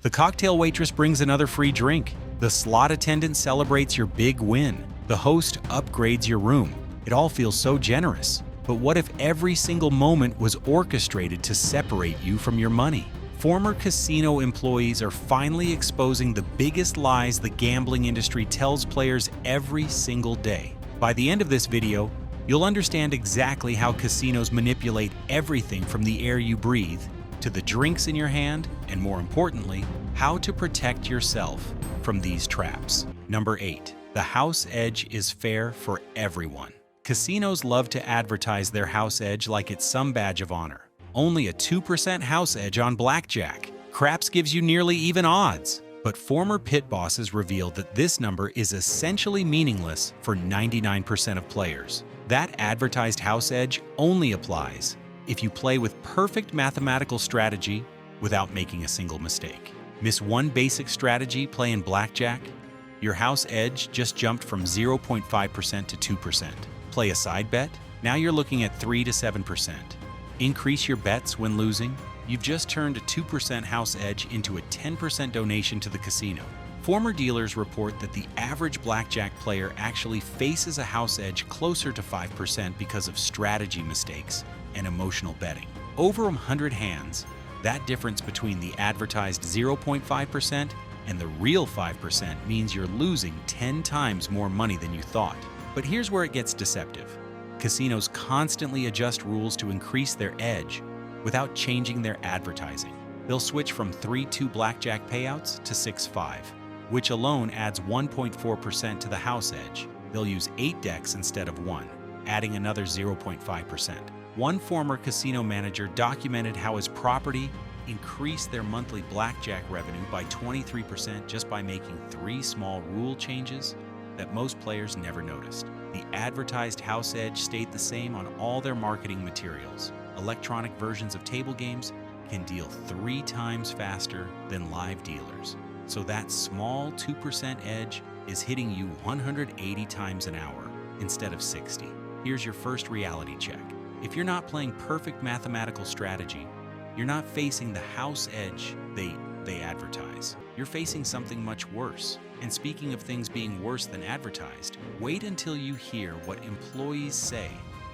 The cocktail waitress brings another free drink. The slot attendant celebrates your big win. The host upgrades your room. It all feels so generous. But what if every single moment was orchestrated to separate you from your money? Former casino employees are finally exposing the biggest lies the gambling industry tells players every single day. By the end of this video, you'll understand exactly how casinos manipulate everything from the air you breathe to the drinks in your hand, and more importantly, how to protect yourself from these traps. Number 8. The house edge is fair for everyone. Casinos love to advertise their house edge like it's some badge of honor. Only a 2% house edge on blackjack. Craps gives you nearly even odds. But former pit bosses revealed that this number is essentially meaningless for 99% of players. That advertised house edge only applies if you play with perfect mathematical strategy without making a single mistake. Miss one basic strategy playing blackjack? Your house edge just jumped from 0.5% to 2%. Play a side bet? Now you're looking at 3 to 7%. Increase your bets when losing? You've just turned a 2% house edge into a 10% donation to the casino. Former dealers report that the average blackjack player actually faces a house edge closer to 5% because of strategy mistakes and emotional betting. Over 100 hands, that difference between the advertised 0.5% and the real 5% means you're losing 10 times more money than you thought. But here's where it gets deceptive. Casinos constantly adjust rules to increase their edge without changing their advertising. They'll switch from 3-2 blackjack payouts to 6-5, which alone adds 1.4% to the house edge. They'll use 8 decks instead of 1, adding another 0.5%. One former casino manager documented how his property increased their monthly blackjack revenue by 23% just by making 3 small rule changes that most players never noticed. The advertised house edge stayed the same on all their marketing materials. Electronic versions of table games can deal 3 times faster than live dealers. So that small 2% edge is hitting you 180 times an hour instead of 60. Here's your first reality check. If you're not playing perfect mathematical strategy, you're not facing the house edge they advertise. You're facing something much worse. And speaking of things being worse than advertised, wait until you hear what employees say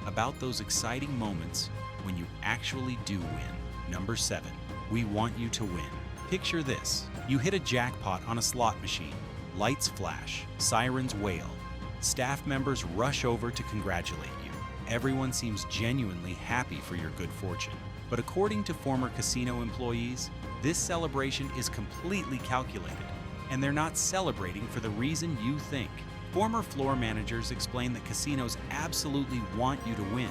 about those exciting moments when you actually do win. Number 7. We want you to win. Picture this. You hit a jackpot on a slot machine. Lights flash, sirens wail. Staff members rush over to congratulate you. Everyone seems genuinely happy for your good fortune. But according to former casino employees, this celebration is completely calculated, and they're not celebrating for the reason you think. Former floor managers explain that casinos absolutely want you to win,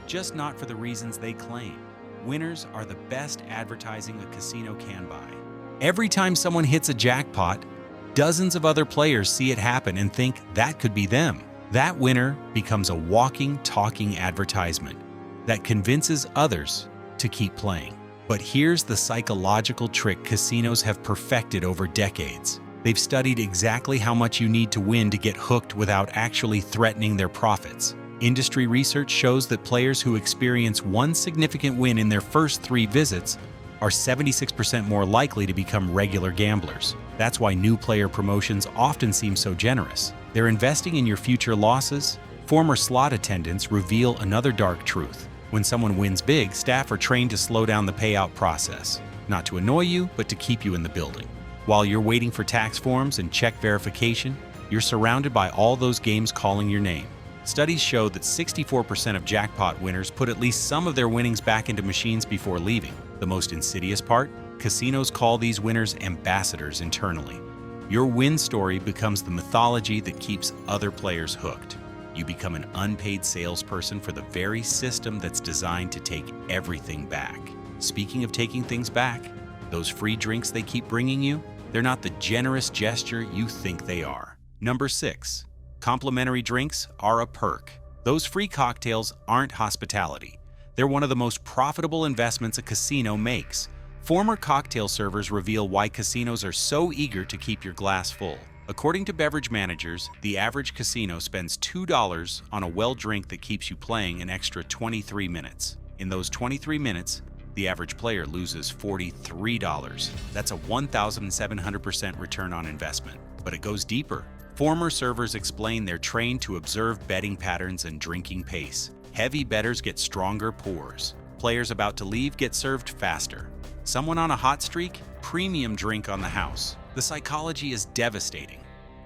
just not for the reasons they claim. Winners are the best advertising a casino can buy. Every time someone hits a jackpot, dozens of other players see it happen and think that could be them. That winner becomes a walking, talking advertisement that convinces others to keep playing. But here's the psychological trick casinos have perfected over decades. They've studied exactly how much you need to win to get hooked without actually threatening their profits. Industry research shows that players who experience one significant win in their first 3 visits are 76% more likely to become regular gamblers. That's why new player promotions often seem so generous. They're investing in your future losses. Former slot attendants reveal another dark truth. When someone wins big, staff are trained to slow down the payout process, not to annoy you, but to keep you in the building. While you're waiting for tax forms and check verification, you're surrounded by all those games calling your name. Studies show that 64% of jackpot winners put at least some of their winnings back into machines before leaving. The most insidious part? Casinos call these winners ambassadors internally. Your win story becomes the mythology that keeps other players hooked. You become an unpaid salesperson for the very system that's designed to take everything back. Speaking of taking things back, those free drinks they keep bringing you, they're not the generous gesture you think they are. Number 6. Complimentary drinks are a perk. Those free cocktails aren't hospitality. They're one of the most profitable investments a casino makes. Former cocktail servers reveal why casinos are so eager to keep your glass full. According to beverage managers, the average casino spends $2 on a well drink that keeps you playing an extra 23 minutes. In those 23 minutes, the average player loses $43. That's a 1,700% return on investment. But it goes deeper. Former servers explain they're trained to observe betting patterns and drinking pace. Heavy bettors get stronger pours. Players about to leave get served faster. Someone on a hot streak? Premium drink on the house. The psychology is devastating.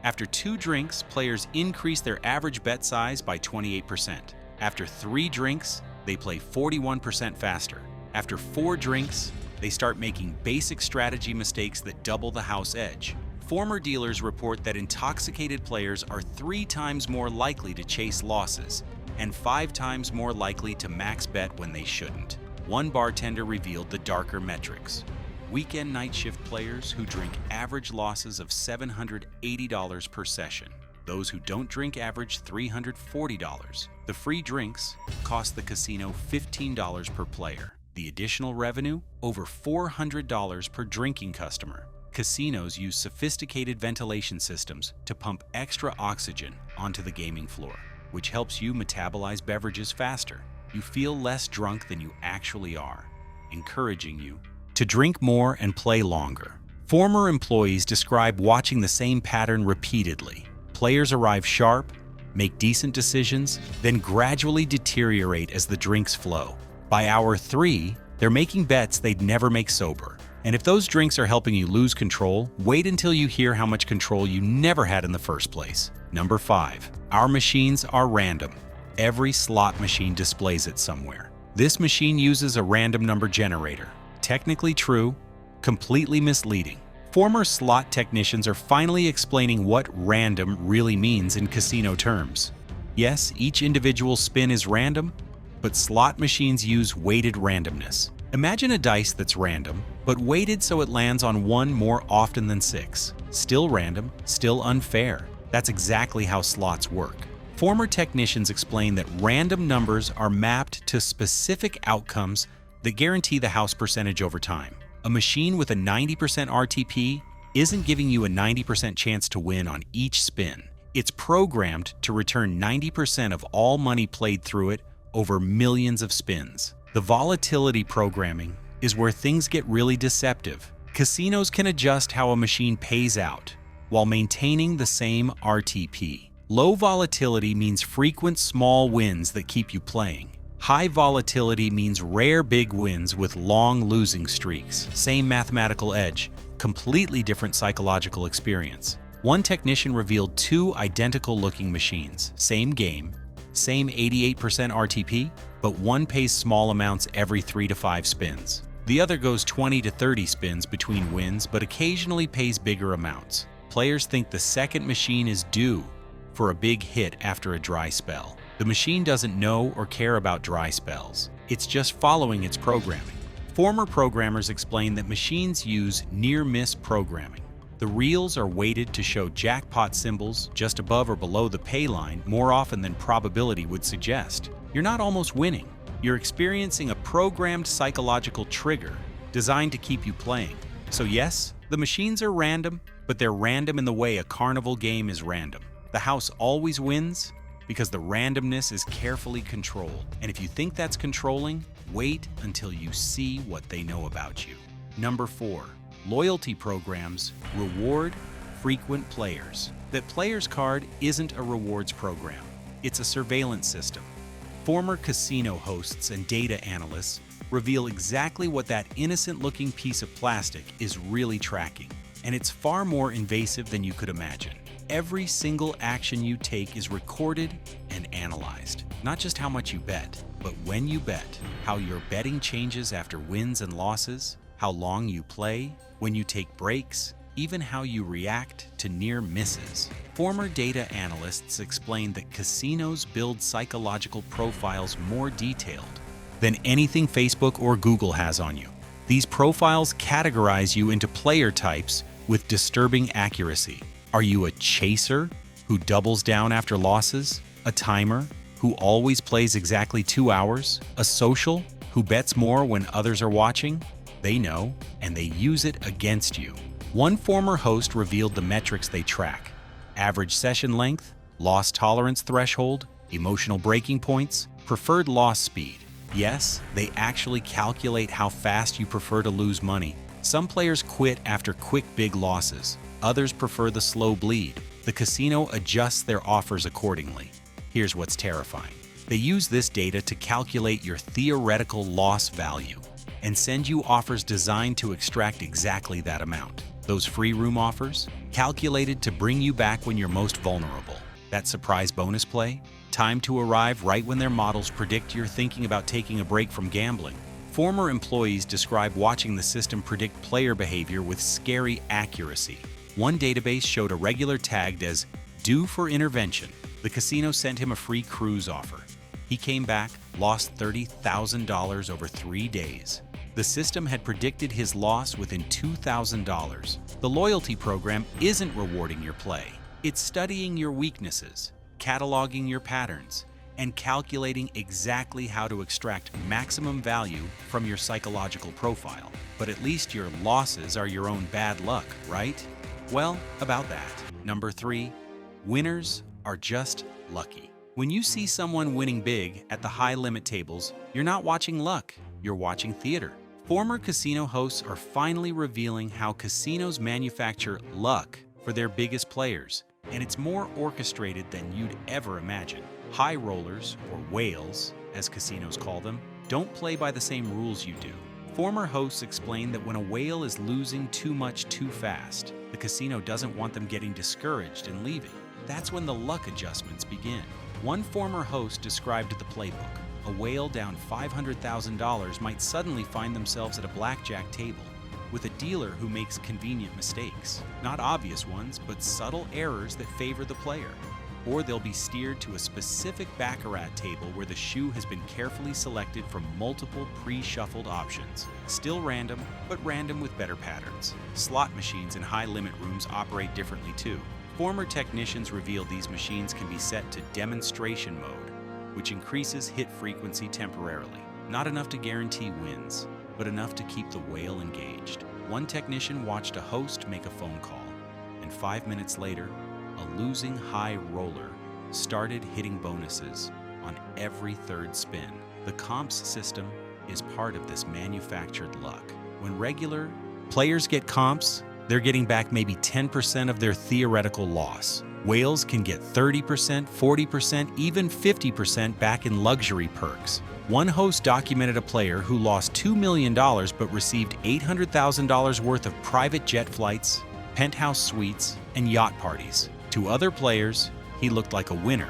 After 2 drinks, players increase their average bet size by 28%. After 3 drinks, they play 41% faster. After 4 drinks, they start making basic strategy mistakes that double the house edge. Former dealers report that intoxicated players are 3 times more likely to chase losses and 5 times more likely to max bet when they shouldn't. One bartender revealed the darker metrics. Weekend night shift players who drink average losses of $780 per session. Those who don't drink average $340. The free drinks cost the casino $15 per player. The additional revenue, over $400 per drinking customer. Casinos use sophisticated ventilation systems to pump extra oxygen onto the gaming floor, which helps you metabolize beverages faster. You feel less drunk than you actually are, encouraging you to drink more and play longer. Former employees describe watching the same pattern repeatedly. Players arrive sharp, make decent decisions, then gradually deteriorate as the drinks flow. By hour 3, they're making bets they'd never make sober. And if those drinks are helping you lose control, wait until you hear how much control you never had in the first place. Number 5. Our machines are random. Every slot machine displays it somewhere. This machine uses a random number generator. Technically true, completely misleading. Former slot technicians are finally explaining what random really means in casino terms. Yes, each individual spin is random, but slot machines use weighted randomness. Imagine a dice that's random, but weighted so it lands on 1 more often than 6. Still random, still unfair. That's exactly how slots work. Former technicians explain that random numbers are mapped to specific outcomes that guarantee the house percentage over time. A machine with a 90% RTP isn't giving you a 90% chance to win on each spin. It's programmed to return 90% of all money played through it over millions of spins. The volatility programming is where things get really deceptive. Casinos can adjust how a machine pays out while maintaining the same RTP. Low volatility means frequent small wins that keep you playing. High volatility means rare big wins with long losing streaks. Same mathematical edge, completely different psychological experience. One technician revealed 2 identical-looking machines. Same game, same 88% RTP, but one pays small amounts every 3 to 5 spins. The other goes 20 to 30 spins between wins, but occasionally pays bigger amounts. Players think the second machine is due for a big hit after a dry spell. The machine doesn't know or care about dry spells. It's just following its programming. Former programmers explain that machines use near-miss programming. The reels are weighted to show jackpot symbols just above or below the pay line more often than probability would suggest. You're not almost winning. You're experiencing a programmed psychological trigger designed to keep you playing. So yes, the machines are random, but they're random in the way a carnival game is random. The house always wins because the randomness is carefully controlled. And if you think that's controlling, wait until you see what they know about you. Number 4. Loyalty programs reward frequent players. That player's card isn't a rewards program. It's a surveillance system. Former casino hosts and data analysts reveal exactly what that innocent-looking piece of plastic is really tracking. And it's far more invasive than you could imagine. Every single action you take is recorded and analyzed. Not just how much you bet, but when you bet, how your betting changes after wins and losses, how long you play, when you take breaks, even how you react to near misses. Former data analysts explain that casinos build psychological profiles more detailed than anything Facebook or Google has on you. These profiles categorize you into player types with disturbing accuracy. Are you a chaser who doubles down after losses? A timer who always plays exactly 2 hours? A social who bets more when others are watching? They know, and they use it against you. One former host revealed the metrics they track: average session length, loss tolerance threshold, emotional breaking points, preferred loss speed. Yes, they actually calculate how fast you prefer to lose money. Some players quit after quick big losses. Others prefer the slow bleed. The casino adjusts their offers accordingly. Here's what's terrifying. They use this data to calculate your theoretical loss value and send you offers designed to extract exactly that amount. Those free room offers, calculated to bring you back when you're most vulnerable. That surprise bonus play, timed to arrive right when their models predict you're thinking about taking a break from gambling. Former employees describe watching the system predict player behavior with scary accuracy. One database showed a regular tagged as due for intervention. The casino sent him a free cruise offer. He came back, lost $30,000 over 3 days. The system had predicted his loss within $2,000. The loyalty program isn't rewarding your play. It's studying your weaknesses, cataloging your patterns, and calculating exactly how to extract maximum value from your psychological profile. But at least your losses are your own bad luck, right? Well, about that. Number 3, winners are just lucky. When you see someone winning big at the high-limit tables, you're not watching luck, you're watching theater. Former casino hosts are finally revealing how casinos manufacture luck for their biggest players, and it's more orchestrated than you'd ever imagine. High rollers, or whales, as casinos call them, don't play by the same rules you do. Former hosts explain that when a whale is losing too much too fast, the casino doesn't want them getting discouraged and leaving. That's when the luck adjustments begin. One former host described the playbook. A whale down $500,000 might suddenly find themselves at a blackjack table with a dealer who makes convenient mistakes. Not obvious ones, but subtle errors that favor the player. Or they'll be steered to a specific baccarat table where the shoe has been carefully selected from multiple pre-shuffled options. Still random, but random with better patterns. Slot machines in high-limit rooms operate differently too. Former technicians revealed these machines can be set to demonstration mode, which increases hit frequency temporarily. Not enough to guarantee wins, but enough to keep the whale engaged. One technician watched a host make a phone call, and 5 minutes later, a losing high roller started hitting bonuses on every third spin. The comps system is part of this manufactured luck. When regular players get comps, they're getting back maybe 10% of their theoretical loss. Whales can get 30%, 40%, even 50% back in luxury perks. One host documented a player who lost $2 million but received $800,000 worth of private jet flights, penthouse suites, and yacht parties. To other players, he looked like a winner,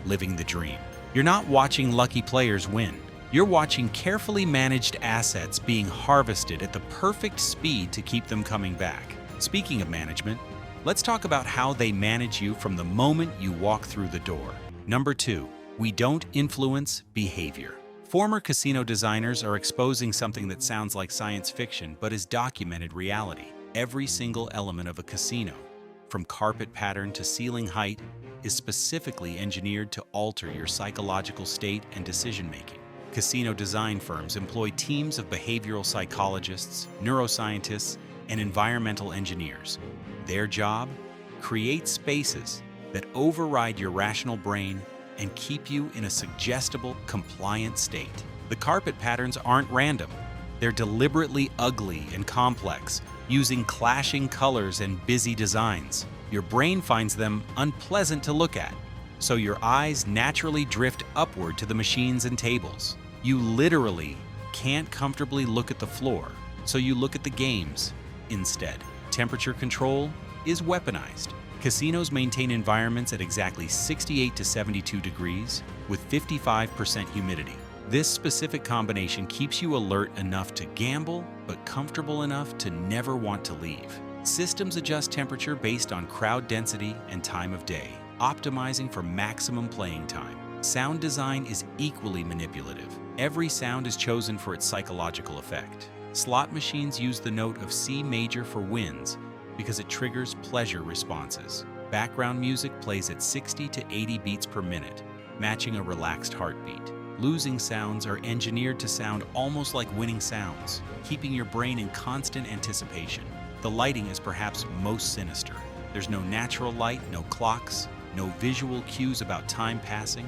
living the dream. You're not watching lucky players win. You're watching carefully managed assets being harvested at the perfect speed to keep them coming back. Speaking of management, let's talk about how they manage you from the moment you walk through the door. Number 2, we don't influence behavior. Former casino designers are exposing something that sounds like science fiction but is documented reality. Every single element of a casino, from carpet pattern to ceiling height, is specifically engineered to alter your psychological state and decision-making. Casino design firms employ teams of behavioral psychologists, neuroscientists, and environmental engineers. Their job? Create spaces that override your rational brain and keep you in a suggestible, compliant state. The carpet patterns aren't random. They're deliberately ugly and complex, using clashing colors and busy designs. Your brain finds them unpleasant to look at, so your eyes naturally drift upward to the machines and tables. You literally can't comfortably look at the floor, so you look at the games instead. Temperature control is weaponized. Casinos maintain environments at exactly 68 to 72 degrees with 55% humidity. This specific combination keeps you alert enough to gamble, but comfortable enough to never want to leave. Systems adjust temperature based on crowd density and time of day, optimizing for maximum playing time. Sound design is equally manipulative. Every sound is chosen for its psychological effect. Slot machines use the note of C major for wins because it triggers pleasure responses. Background music plays at 60 to 80 beats per minute, matching a relaxed heartbeat. Losing sounds are engineered to sound almost like winning sounds, keeping your brain in constant anticipation. The lighting is perhaps most sinister. There's no natural light, no clocks, no visual cues about time passing.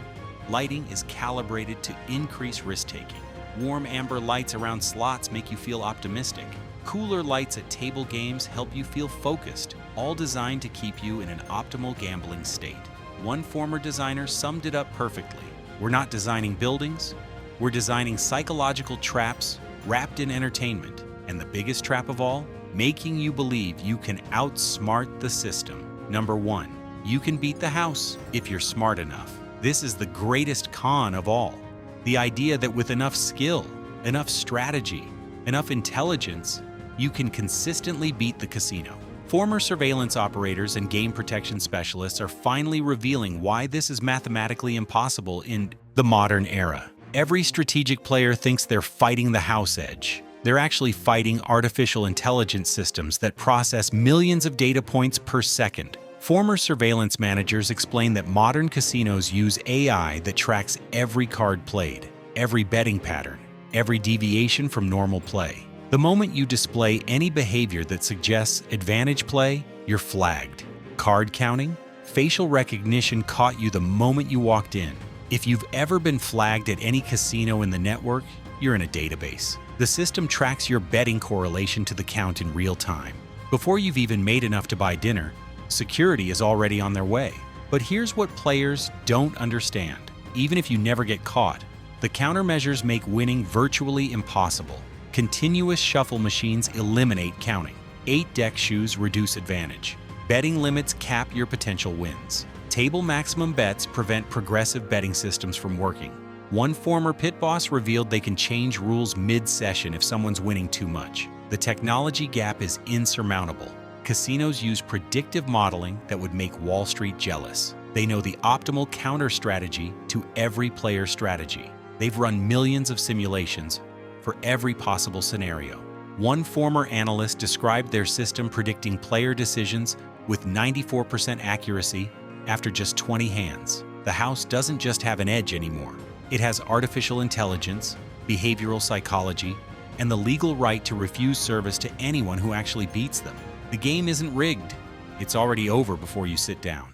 Lighting is calibrated to increase risk-taking. Warm amber lights around slots make you feel optimistic. Cooler lights at table games help you feel focused, all designed to keep you in an optimal gambling state. One former designer summed it up perfectly. We're not designing buildings, we're designing psychological traps wrapped in entertainment. And the biggest trap of all, making you believe you can outsmart the system. Number 1, you can beat the house if you're smart enough. This is the greatest con of all. The idea that with enough skill, enough strategy, enough intelligence, you can consistently beat the casino. Former surveillance operators and game protection specialists are finally revealing why this is mathematically impossible in the modern era. Every strategic player thinks they're fighting the house edge. They're actually fighting artificial intelligence systems that process millions of data points per second. Former surveillance managers explain that modern casinos use AI that tracks every card played, every betting pattern, every deviation from normal play. The moment you display any behavior that suggests advantage play, you're flagged. Card counting? Facial recognition caught you the moment you walked in. If you've ever been flagged at any casino in the network, you're in a database. The system tracks your betting correlation to the count in real time. Before you've even made enough to buy dinner, security is already on their way. But here's what players don't understand. Even if you never get caught, the countermeasures make winning virtually impossible. Continuous shuffle machines eliminate counting. 8-deck shoes reduce advantage. Betting limits cap your potential wins. Table maximum bets prevent progressive betting systems from working. One former pit boss revealed they can change rules mid-session if someone's winning too much. The technology gap is insurmountable. Casinos use predictive modeling that would make Wall Street jealous. They know the optimal counter strategy to every player's strategy. They've run millions of simulations for every possible scenario. One former analyst described their system predicting player decisions with 94% accuracy after just 20 hands. The house doesn't just have an edge anymore. It has artificial intelligence, behavioral psychology, and the legal right to refuse service to anyone who actually beats them. The game isn't rigged. It's already over before you sit down.